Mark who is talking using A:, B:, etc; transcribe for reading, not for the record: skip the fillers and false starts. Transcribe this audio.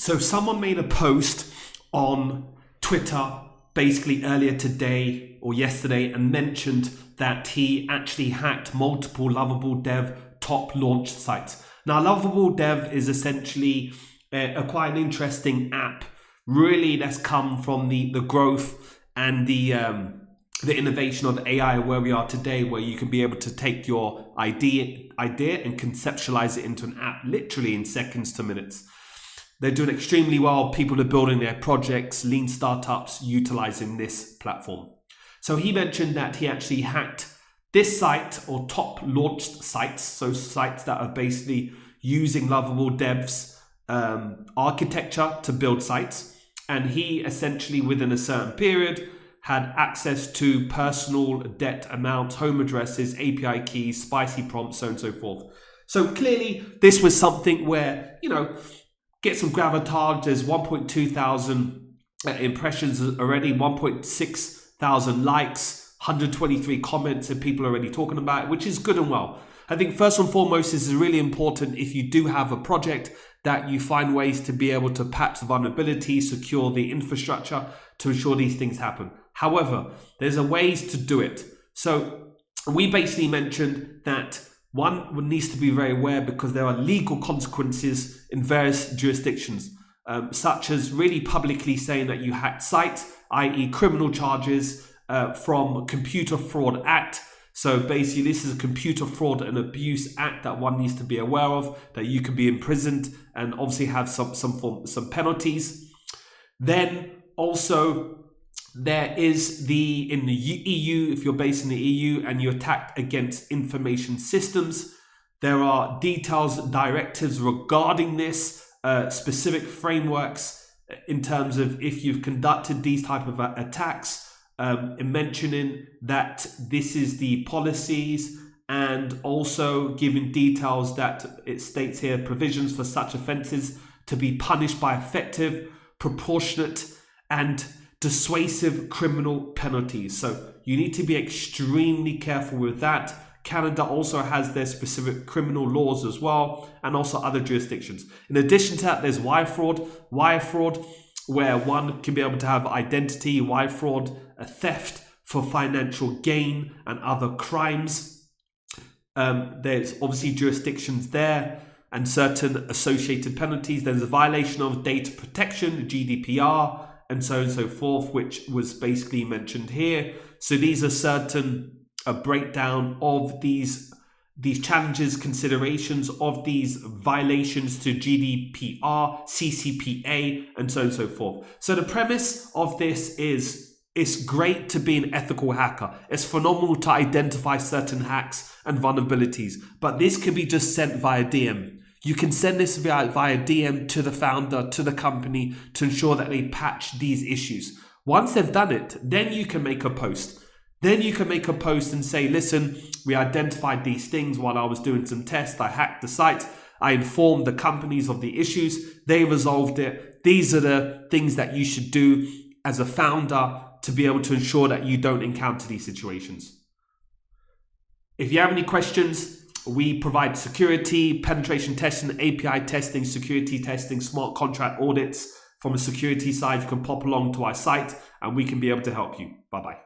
A: So someone made a post on Twitter basically earlier today or yesterday and mentioned that he actually hacked multiple Lovable Dev top launch sites. Now, Lovable Dev is essentially quite an interesting app, really, that's come from the growth and the innovation of AI where we are today, where you can be able to take your idea and conceptualize it into an app literally in seconds to minutes. They're doing extremely well. People are building their projects, lean startups utilizing this platform. So he mentioned that he actually hacked this site, or top launched sites, so sites that are basically using Lovable Dev's architecture to build sites. And he essentially, within a certain period, had access to personal debt amounts, home addresses, API keys, spicy prompts, so on and so forth. So clearly, this was something where, get some gravitas. There's 1.2 thousand impressions already, 1.6 thousand likes, 123 comments, and people are already talking about it, which is good and well. I think first and foremost, this is really important if you do have a project that you find ways to be able to patch the vulnerability, secure the infrastructure to ensure these things happen. However, there's a ways to do it. So we basically mentioned that one needs to be very aware because there are legal consequences in various jurisdictions, such as really publicly saying that you hacked sites, i.e. criminal charges from Computer Fraud Act. So basically this is a Computer Fraud and Abuse Act that one needs to be aware of, that you can be imprisoned and obviously have some penalties. Then also there is in the EU, if you're based in the EU and you attack against information systems, there are details, directives regarding this, specific frameworks in terms of if you've conducted these type of attacks, mentioning that this is the policies, and also giving details that it states here provisions for such offences to be punished by effective, proportionate and dissuasive criminal penalties. So you need to be extremely careful with that. Canada also has their specific criminal laws as well, and also other jurisdictions. In addition to that, there's wire fraud, where one can be able to have identity, wire fraud, a theft for financial gain and other crimes. There's obviously jurisdictions there and certain associated penalties. There's a violation of data protection, GDPR, and so on and so forth, which was basically mentioned here. So these are certain breakdown of these challenges, considerations of these violations to GDPR, CCPA, and so on and so forth. So the premise of this is, it's great to be an ethical hacker. It's phenomenal to identify certain hacks and vulnerabilities, but this can be just sent via DM. You can send this via DM to the founder, to the company, to ensure that they patch these issues. Once they've done it, then you can make a post. Then you can make a post and say, listen, we identified these things while I was doing some tests. I hacked the site. I informed the companies of the issues. They resolved it. These are the things that you should do as a founder to be able to ensure that you don't encounter these situations. If you have any questions, we provide security, penetration testing, API testing, security testing, smart contract audits. From a security side, you can pop along to our site and we can be able to help you. Bye-bye.